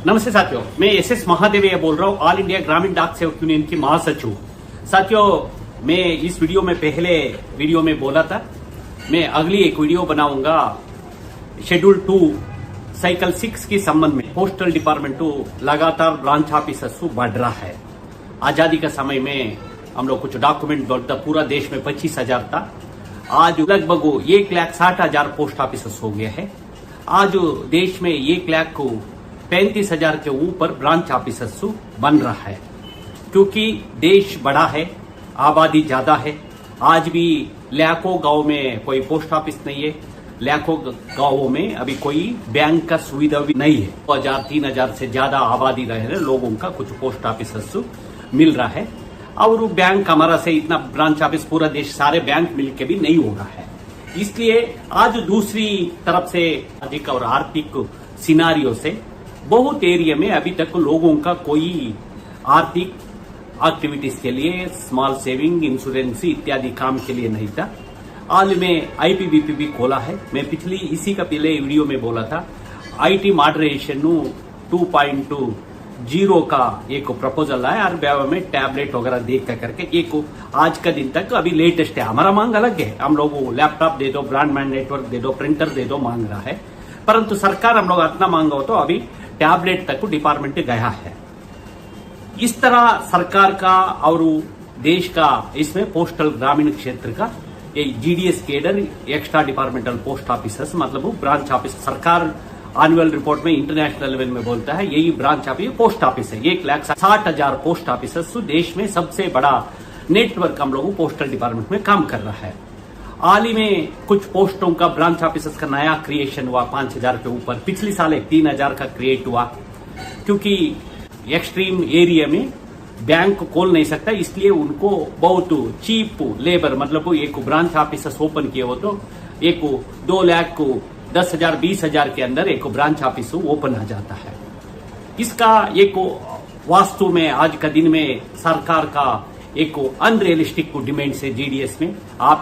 नमस्ते साथियों, मैं एस महादेवैया बोल रहा हूँ, ऑल इंडिया ग्रामीण डाक सेवक यूनियन की महासचिव। साथियों, मैं इस वीडियो में पहले वीडियो में बोला था, मैं अगली एक वीडियो बनाऊंगा शेड्यूल 2 साइकिल 6 के संबंध में। पोस्टल डिपार्टमेंट लगातार ब्रांच ऑफिसर्स बढ़ रहा है। आजादी का समय में हम लोग कुछ डॉक्यूमेंट बोलता, पूरा देश में 25,000 था, आज लगभग 1,60,000 पोस्ट ऑफिसर्स हो गया है। आज देश में 1,35,000 के ऊपर ब्रांच ऑफिसर्स बन रहा है, क्योंकि देश बड़ा है, आबादी ज्यादा है। आज भी लाखों गांव में कोई पोस्ट ऑफिस नहीं है, लाखों गांवों में अभी कोई बैंक का सुविधा भी नहीं है। 2,000-3,000 से ज्यादा आबादी रहे लोगों का कुछ पोस्ट ऑफिसर्स मिल रहा है, और बैंक हमारा से इतना ब्रांच ऑफिस पूरा देश सारे बैंक मिलके भी नहीं हो रहा है। इसलिए आज दूसरी तरफ से अधिक और आर्थिक सिनारियों से बहुत एरिया में अभी तक लोगों का कोई आर्थिक एक्टिविटीज के लिए, स्मॉल सेविंग, इंश्योरेंस इत्यादि काम के लिए नहीं था। आज में आईपीबीपी भी खोला है। मैं पिछली इसी का पहले वीडियो में बोला था, आईटी मॉडरेशन 2.0 का एक प्रपोजल आया, और ब्याह में टैबलेट वगैरह देख करके एक आज का दिन तक अभी लेटेस्ट है। हमारा मांग अलग है, हम लोग लैपटॉप दे दो, ब्रॉडबैंड नेटवर्क दे दो, प्रिंटर दे दो मांग रहा है, परंतु सरकार हम लोग इतना मांगा हो तो अभी टैबलेट तक डिपार्टमेंट गया है। इस तरह सरकार का और देश का इसमें पोस्टल ग्रामीण क्षेत्र का ये GDS cadre, extra departmental post officers, मतलब ब्रांच ऑफिस, सरकार एनुअल रिपोर्ट में इंटरनेशनल लेवल में बोलता है यही ब्रांच ऑफिस पोस्ट ऑफिस है। 1,60,000 पोस्ट ऑफिसर्स देश में सबसे बड़ा नेटवर्क हम लोग पोस्टल डिपार्टमेंट में काम कर रहा है। हाल ही में कुछ पोस्टों का ब्रांच ऑफिसर्स का नया क्रिएशन हुआ 5,000 के ऊपर। पिछली साल 3,000 का क्रिएट हुआ, क्योंकि एक्सट्रीम एरिया में बैंक खोल नहीं सकता, इसलिए उनको बहुत चीप लेबर, मतलब एक ब्रांच ऑफिसर्स ओपन किए हो तो एक 2,10,000 20,000 के अंदर एक ब्रांच ऑफिस ओपन आ जाता है। इसका एक वास्तु में आज का दिन में सरकार का एक अनरियलिस्टिक डिमांड से जीडीएस में आप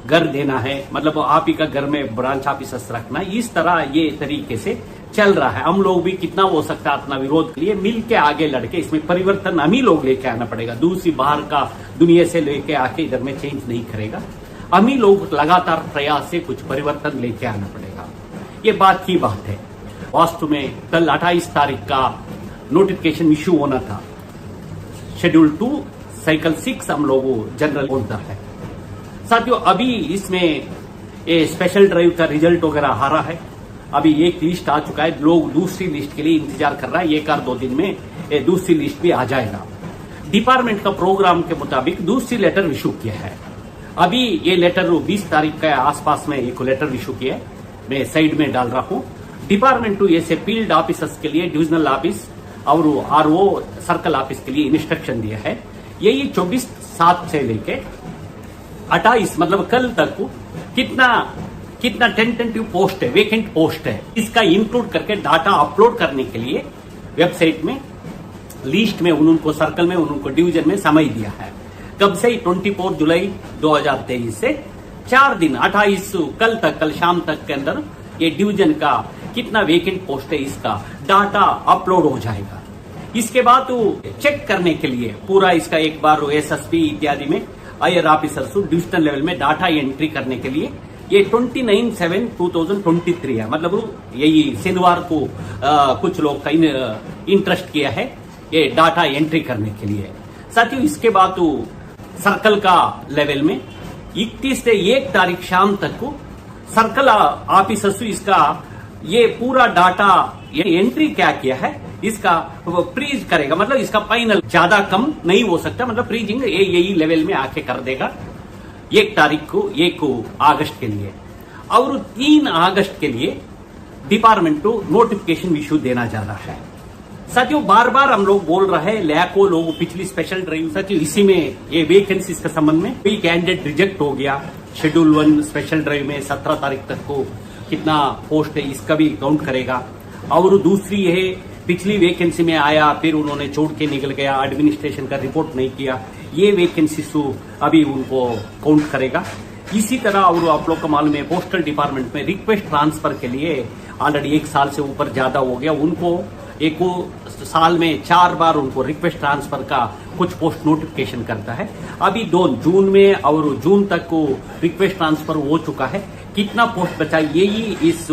घर देना है, मतलब आप ही का घर में ब्रांच ऑफिसर्स रखना, इस तरह ये तरीके से चल रहा है। हम लोग भी कितना हो सकता है अपना विरोध के लिए मिल के आगे लड़के इसमें परिवर्तन हम ही लोग लेके आना पड़ेगा। दूसरी बाहर का दुनिया से लेके आके इधर में चेंज नहीं करेगा, हम ही लोग लगातार प्रयास से कुछ परिवर्तन लेके आना पड़ेगा। ये बात की बात है। वास्तव में कल 28 तारीख का नोटिफिकेशन इश्यू होना था, शेड्यूल 2 साइकिल 6 हम लोग जनरल बोलता है। साथियों, अभी इसमें ये स्पेशल ड्राइव का रिजल्ट वगैरह आ रहा है। अभी एक लिस्ट आ चुका है, लोग दूसरी लिस्ट के लिए इंतजार कर रहा है। 1 और 2 दिन में ये दूसरी लिस्ट भी आ जाएगा। डिपार्टमेंट का प्रोग्राम के मुताबिक दूसरी लेटर इशू किया है। अभी ये लेटर 20 तारीख के आसपास में एक लेटर इशू किया है, मैं साइड में डाल रहा हूं। डिपार्टमेंट ऐसे फील्ड ऑफिसर्स के लिए डिविजनल ऑफिस और आरओ सर्कल ऑफिस के लिए इंस्ट्रक्शन दिया है। यही 24/7 से लेके 28 मतलब कल तक कितना टेंटेटिव पोस्ट है, वेकेंट पोस्ट है, इसका इंक्लूड करके डाटा अपलोड करने के लिए वेबसाइट में लिस्ट में उनको सर्कल में उनको डिवीजन में समय दिया है। कब से 24 जुलाई 2023 से 4 दिन 28 कल शाम तक के अंदर ये डिवीजन का कितना वेकेंट पोस्ट है इसका डाटा अपलोड हो जाएगा। इसके बाद चेक करने के लिए पूरा इसका एक बार एसएसपी इत्यादि में हायर ऑफिसर्स डिविजनल लेवल में डाटा एंट्री करने के लिए ये 29/7/2023 है, मतलब यही शनिवार को कुछ लोग का इंटरेस्ट किया है ये डाटा एंट्री करने के लिए। साथियों, इसके बाद सर्कल का लेवल में 31 से 1 तारीख शाम तक को सर्कल ऑफिसर्स इसका ये पूरा डाटा एंट्री क्या किया है इसका फ्रीज करेगा, मतलब इसका फाइनल ज्यादा कम नहीं हो सकता, मतलब फ्रीजिंग यही लेवल में आके कर देगा 1 तारीख को 1 अगस्त के लिए। और 3 अगस्त के लिए डिपार्टमेंट को नोटिफिकेशन इश्यू देना जा रहा है। साथियों, बार बार हम लोग बोल रहे हैं, लाखों लोग पिछली स्पेशल ड्राइव साथियों इसी में ये वैकेंसीज के संबंध में कोई कैंडिडेट रिजेक्ट हो गया। शेड्यूल 1 स्पेशल ड्राइव में 17 तारीख तक को कितना पोस्ट है इसका भी काउंट करेगा। और दूसरी है पिछली वैकेंसी में आया फिर उन्होंने छोड़ के निकल गया, एडमिनिस्ट्रेशन का रिपोर्ट नहीं किया, ये वैकेंसी अभी उनको काउंट करेगा। इसी तरह और आप लोग का मालूम है पोस्टल डिपार्टमेंट में रिक्वेस्ट ट्रांसफर के लिए ऑलरेडी 1 साल से ऊपर ज्यादा हो गया, उनको एक साल में 4 बार उनको रिक्वेस्ट ट्रांसफर का कुछ पोस्ट नोटिफिकेशन करता है। अभी 2 जून में और जून तक को रिक्वेस्ट ट्रांसफर हो चुका है। कितना पोस्ट बचा यही इस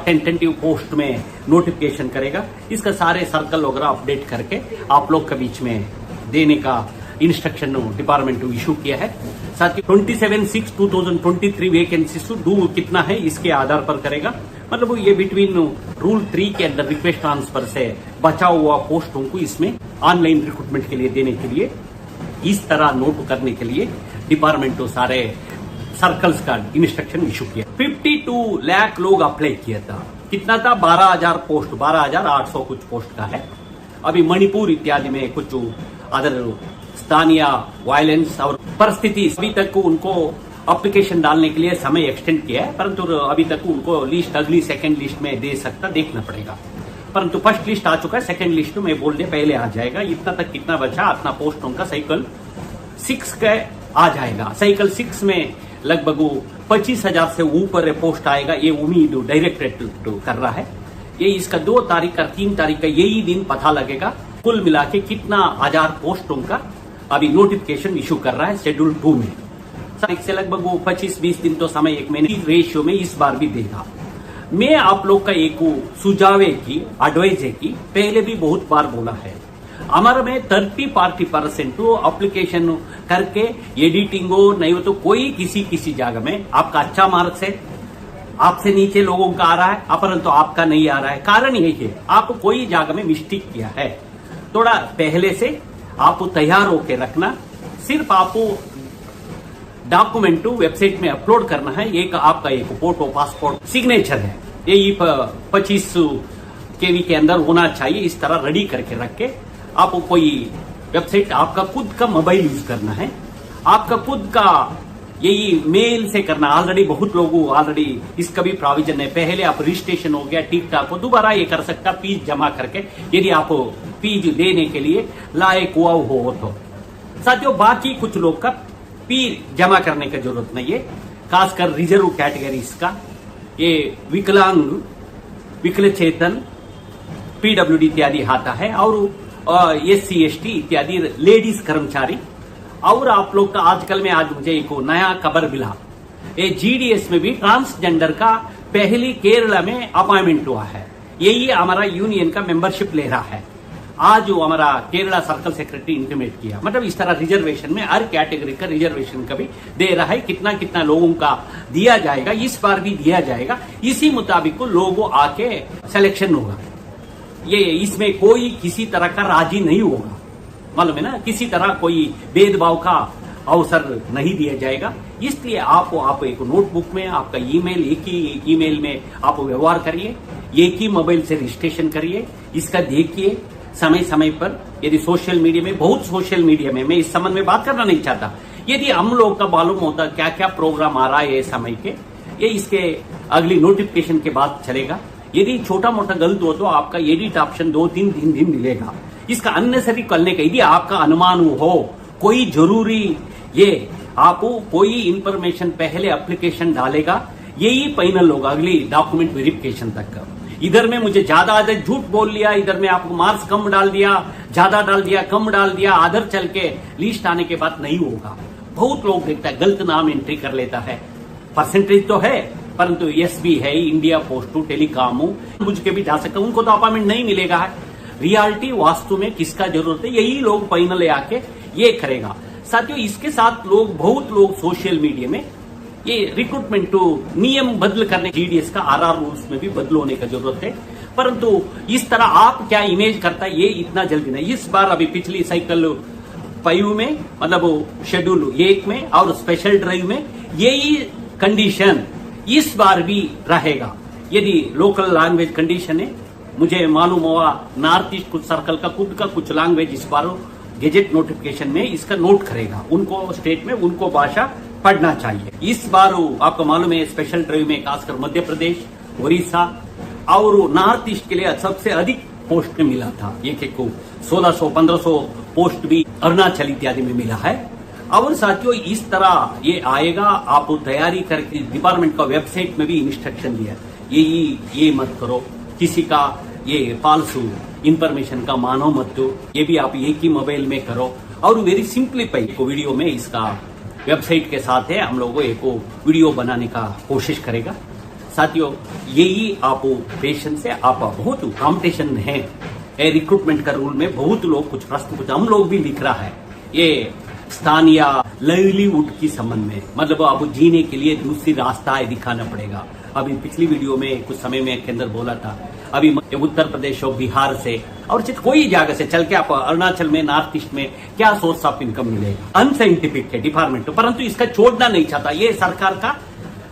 टेंटेटिव पोस्ट में नोटिफिकेशन करेगा। इसका सारे सर्कल वगैरह अपडेट करके आप लोग के बीच में देने का इंस्ट्रक्शन डिपार्टमेंट इशू किया है। साथ ही 27/6/2023 वैकेंसीज डू कितना है इसके आधार पर करेगा। मतलब ये बिटवीन रूल 3 के अंदर रिक्वेस्ट ट्रांसफर से बचा हुआ पोस्टों को इसमें ऑनलाइन रिक्रूटमेंट के लिए देने के लिए इस तरह नोट करने के लिए डिपार्टमेंट तो सारे सर्कल्स का इंस्ट्रक्शन इशू किया। 52 लाख लोग अप्लाई किया था। कितना था? 12,000 पोस्ट, 12,800 कुछ पोस्ट का है। अभी मणिपुर इत्यादि में कुछ अदर स्थानीय वायलेंस और परिस्थिति अभी तक उनको एप्लीकेशन डालने के लिए समय एक्सटेंड किया है, परंतु अभी तक उनको लिस्ट अगली सेकंड लिस्ट में दे सकता, देखना पड़ेगा। परंतु फर्स्ट लिस्ट आ चुका है, सेकंड लिस्ट में बोल दे पहले आ जाएगा। इतना तक कितना बचा अपना पोस्ट उनका साइकिल 6 का आ जाएगा। साइकिल 6 में लगभग 25,000 से ऊपर पोस्ट आएगा, ये उम्मीद डायरेक्टरेट कर रहा है। ये इसका 2 तारीख का 3 तारीख का यही दिन पता लगेगा कुल मिला के कितना 1000 पोस्टों का अभी नोटिफिकेशन इशू कर रहा है शेड्यूल 2 में। से लगभग 25-20 दिन तो समय 1 महीने की रेशियो में इस बार भी देगा। मैं आप लोग का एक सुझाव है की एडवाइस है की पहले भी बहुत बार बोला है, हमारा में 30-40% एप्लीकेशन करके एडिटिंग हो नहीं हो तो कोई किसी जगह में आपका अच्छा मार्क्स है, आपसे नीचे लोगों का आ रहा है, अपरंतु आपका नहीं आ रहा है। कारण यही है आप कोई जगह में मिस्टेक किया है। थोड़ा पहले से आप तैयार होकर रखना। सिर्फ आपको डॉक्यूमेंट वेबसाइट में अपलोड करना है। एक आपका एक फोटो, पासपोर्ट, सिग्नेचर है, यही 25 केवी के अंदर होना चाहिए। इस तरह रेडी करके रख के आपको कोई वेबसाइट आपका खुद का मोबाइल यूज करना है, आपका खुद का यही मेल से करना। ऑलरेडी बहुत लोगों ऑलरेडी इसका भी प्रोविजन है। पहले आप रजिस्ट्रेशन हो गया ठीक ठाक हो, दोबारा ये कर सकता फीस जमा करके, यदि आप फीस देने के लिए लायक हुआ हो तो। साथियों बाकी कुछ लोग का फी जमा करने की जरूरत नहीं है, खासकर रिजर्व कैटेगरीज का, ये विकलांग, विकलचेतन, पीडब्ल्यूडी इत्यादि आता है, और SC ST इत्यादि लेडीज कर्मचारी। और आप लोग का आजकल में आज मुझे एक नया खबर मिला, ये GDS में भी ट्रांसजेंडर का पहली केरला में अपॉइंटमेंट हुआ है। यही हमारा यूनियन का मेंबरशिप ले रहा है। आज जो हमारा केरला सर्कल सेक्रेटरी इंटीमेट किया, मतलब इस तरह रिजर्वेशन में हर कैटेगरी का रिजर्वेशन का भी दे रहा है। कितना लोगों का दिया जाएगा, इस बार भी दिया जाएगा। इसी मुताबिक लोगों आके सिलेक्शन होगा। ये इसमें कोई किसी तरह का राजी नहीं होगा, मालूम है ना, किसी तरह कोई भेदभाव का अवसर नहीं दिया जाएगा। इसलिए आप एक नोटबुक में आपका ईमेल, एक ही ईमेल में आप व्यवहार करिए, एक ही मोबाइल से रजिस्ट्रेशन करिए, इसका देखिए समय समय पर। यदि सोशल मीडिया में, बहुत सोशल मीडिया में, मैं इस संबंध में बात करना नहीं चाहता, यदि हम लोग का मालूम होता क्या क्या प्रोग्राम आ रहा है समय के, ये इसके अगली नोटिफिकेशन के बाद चलेगा। यदि छोटा मोटा गलत हो तो आपका एडिट ऑप्शन 2-3 दिन मिलेगा। इसका अननेसेसरी करने का यदि आपका अनुमान हो, कोई जरूरी ये आपको कोई इंफॉर्मेशन पहले एप्लीकेशन डालेगा, यही फाइनल होगा अगली डॉक्यूमेंट वेरिफिकेशन तक। इधर में मुझे ज्यादा झूठ बोल लिया, इधर में आपको मार्क्स कम डाल दिया, ज्यादा डाल दिया, कम डाल दिया, आधर चल के लिस्ट आने के बाद नहीं होगा। बहुत लोग देखता है गलत नाम एंट्री कर लेता है, परसेंटेज तो है परंतु SB है, इंडिया पोस्ट टेलीकॉम मुझ के भी जा सकता, उनको तो अपॉइंटमेंट नहीं मिलेगा है। रियलिटी वास्तु में किसका जरूरत है, यही लोग फाइनल आके ये करेगा। साथियों इसके साथ बहुत लोग सोशल मीडिया में ये रिक्रूटमेंट नियम बदल करने, GDS का RR रूल्स में भी बदल होने का जरूरत है। परंतु इस तरह आप क्या इमेज करता है ये इतना जल्दी नहीं। इस बार अभी पिछली साइकिल 5 में, मतलब शेड्यूल 1 में और स्पेशल ड्राइव में यही कंडीशन इस बार भी रहेगा। यदि लोकल लैंग्वेज कंडीशन है, मुझे मालूम हुआ नॉर्थ ईस्ट कुछ सर्कल का खुद का कुछ लैंग्वेज इस बार गेजेट नोटिफिकेशन में इसका नोट करेगा, उनको स्टेट में उनको भाषा पढ़ना चाहिए। इस बार आपको मालूम है स्पेशल ड्राइव में खासकर मध्य प्रदेश, ओडिशा और नॉर्थ ईस्ट के लिए सबसे अधिक पोस्ट में मिला था। एक 1600-1500 पोस्ट भी अरुणाचल इत्यादि में मिला है। और साथियों इस तरह ये आएगा, आप तैयारी करके डिपार्टमेंट का वेबसाइट में भी इंस्ट्रक्शन दिया, ये मत करो, किसी का ये फाल्स इंफॉर्मेशन का मानो मत। ये भी आप एक ही मोबाइल में करो और वेरी सिंपलीफाई को वीडियो में इसका वेबसाइट के साथ है, हम लोगों एक वीडियो बनाने का कोशिश करेगा। साथियों, यही आप पेशेंस है, आप बहुत कॉम्पिटिशन है रिक्रूटमेंट का रूल में, बहुत लोग कुछ प्रश्न पूछ, हम लोग भी लिख रहा है ये स्थानीय लाइवलीहुड की संबंध में, मतलब आपको जीने के लिए दूसरी रास्ता दिखाना पड़ेगा। अभी पिछली वीडियो में कुछ समय में के अंदर बोला था, अभी उत्तर प्रदेश और बिहार से और कोई जगह से चल के आप अरुणाचल में, नॉर्थ ईस्ट में क्या सोर्स ऑफ इनकम मिलेगा, अनसाइंटिफिक है डिपार्टमेंट, परंतु इसका छोड़ना नहीं चाहता। ये सरकार का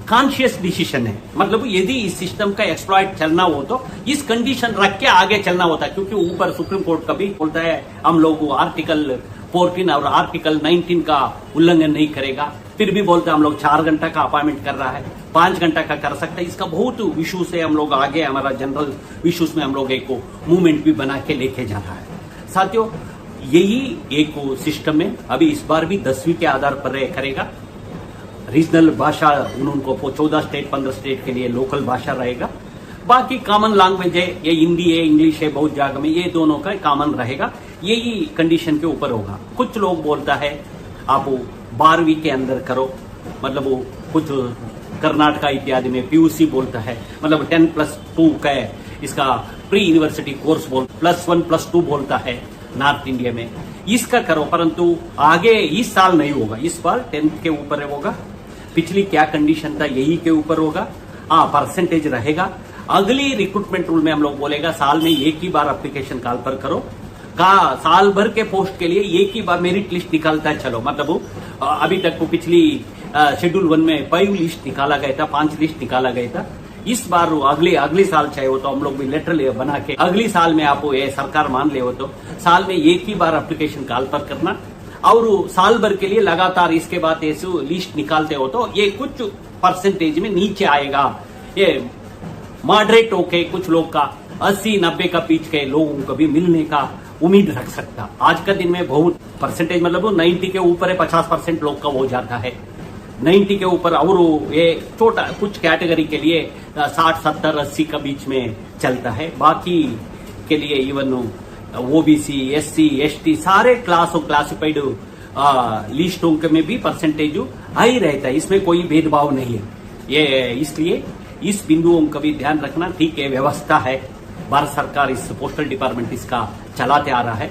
कॉन्शियस डिसीजन है, मतलब यदि इस सिस्टम का एक्सप्लॉइट चलना हो तो इस कंडीशन रख के आगे चलना होता है, क्योंकि ऊपर सुप्रीम कोर्ट कभी बोलता है हम लोग आर्टिकल 14 और आर्टिकल 19 का उल्लंघन नहीं करेगा, फिर भी बोलते हम लोग 4 घंटा का अपॉइंटमेंट कर रहा है, 5 घंटा का कर सकता है। इसका बहुत इशू से हम लोग आगे, हमारा जनरल इश्यूज में हम लोग एक मूवमेंट भी बना के लेके जा रहा है। साथियों, यही एक सिस्टम है, अभी इस बार भी 10वीं के आधार पर करेगा। रीजनल भाषा उनको 14 स्टेट 15 स्टेट के लिए लोकल भाषा रहेगा, बाकी कॉमन लैंग्वेज है, ये हिंदी है, इंग्लिश है, बहुत जगह में ये दोनों का कॉमन रहेगा। यही कंडीशन के ऊपर होगा। कुछ लोग बोलता है आप 12वीं के अंदर करो, मतलब वो कुछ कर्नाटका इत्यादि में पीयूसी बोलता है, मतलब 10+2 का इसका प्री यूनिवर्सिटी कोर्स बोल, +1+2 बोलता है नॉर्थ इंडिया में, इसका करो। परंतु आगे इस साल नहीं होगा, इस बार 10th के ऊपर होगा। पिछली क्या कंडीशन था यही के ऊपर होगा, परसेंटेज रहेगा। अगली रिक्रूटमेंट रूल में हम लोग बोलेगा साल में एक ही बार एप्लीकेशन कॉल पर करो, साल भर के पोस्ट के लिए एक ही बार मेरिट लिस्ट निकालता है। चलो, मतलब अभी तक को पिछली शेड्यूल 1 में 5 लिस्ट निकाला गया था, 5 लिस्ट निकाला गया था। इस बार अगले साल चाहे हो तो हम लोग भी लेटर बना के अगली साल में आप ये सरकार मान ले हो तो साल में एक ही बार एप्लीकेशन कॉल पर करना, और साल भर के लिए लगातार इसके बाद ऐसे लिस्ट निकालते हो तो ये कुछ परसेंटेज में नीचे आएगा। ये मॉडरेट होके कुछ लोग का 80-90 का बीच के लोगों को भी मिलने का उम्मीद रख सकता। आज का दिन में बहुत परसेंटेज, मतलब 90 के ऊपर है, 50% लोग का हो जाता है 90 के ऊपर, और ये छोटा कुछ कैटेगरी के लिए 60, 70, 80 का बीच में चलता है। बाकी के लिए इवन ओबीसी, एससी, एसटी सारे क्लास और क्लासिफाइड लिस्टों के में भी परसेंटेज हाई रहता है, इसमें कोई भेदभाव नहीं है। ये इसलिए इस बिंदुओं का भी ध्यान रखना। ठीक है, व्यवस्था है, भारत सरकार इस पोस्टल डिपार्टमेंट इसका चलाते आ रहा है,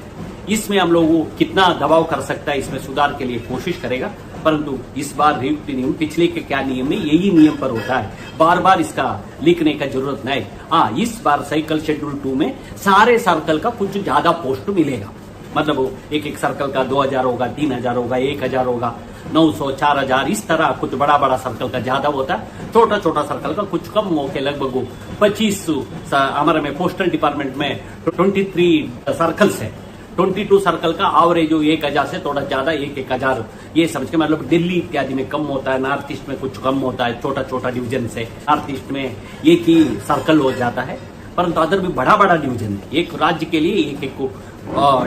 इसमें हम लोग कितना दबाव कर सकता है इसमें सुधार के लिए कोशिश करेगा। परंतु इस बार नियुक्त नियम पिछले के क्या नियम में यही नियम पर होता है, बार बार इसका लिखने का जरूरत नहीं। हाँ, इस बार साइकिल शेड्यूल 2 में सारे सर्कल का कुछ ज्यादा पोस्ट मिलेगा, मतलब एक सर्कल का 2000 होगा, 3000 होगा, 1000 होगा, 900, 4000, इस तरह कुछ बड़ा बड़ा सर्कल का ज्यादा होता है, छोटा छोटा सर्कल का कुछ कम होके लगभग 25। हमारे में पोस्टल डिपार्टमेंट में 23 सर्कल्स है, 22 सर्कल का एवरेज 1000 से थोड़ा ज्यादा 1000, ये समझ के, मतलब दिल्ली इत्यादि में कम होता है, नॉर्थ ईस्ट में कुछ कम होता है, छोटा छोटा डिवीजन से नॉर्थ ईस्ट में एक ही सर्कल हो जाता है। परंतु अदर भी बड़ा बड़ा डिवीजन है, एक राज्य के लिए एक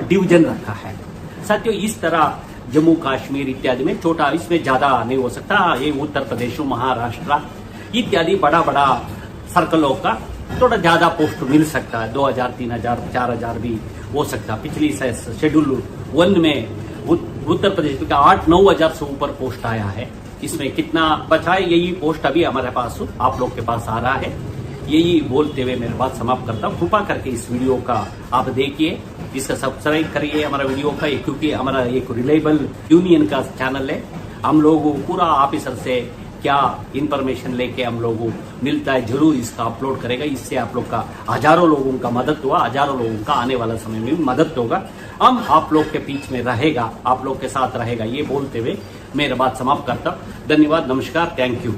डिवीजन रखा है। साथियों, इस तरह जम्मू कश्मीर इत्यादि में छोटा, इसमें ज्यादा नहीं हो सकता। ये उत्तर प्रदेश, महाराष्ट्र इत्यादि बड़ा बड़ा सर्कलों का थोड़ा ज्यादा पोस्ट मिल सकता है, 2000, 3000, 4000 भी हो सकता है। पिछली शेड्यूल 1 में उत्तर प्रदेश का 8-9 हजार से ऊपर पोस्ट आया है, इसमें कितना बचा है यही पोस्ट अभी हमारे पास आप लोग के पास आ रहा है। यही बोलते हुए मेरी बात समाप्त करता हूँ। कृपा करके इस वीडियो का आप देखिए, इसका सब्सक्राइब करिए हमारा वीडियो का, क्योंकि हमारा एक रिलायबल यूनियन का चैनल है। हम लोग पूरा ऑफिसर से क्या इंफॉर्मेशन लेके हम लोगों मिलता है, जरूर इसका अपलोड करेगा। इससे आप लोग का हजारों लोगों का मदद हुआ, हजारों लोगों का आने वाला समय में भी मदद होगा। हम आप लोग के बीच में रहेगा, आप लोग के साथ रहेगा, ये बोलते हुए मेरी बात समाप्त करता। धन्यवाद, नमस्कार, थैंक यू।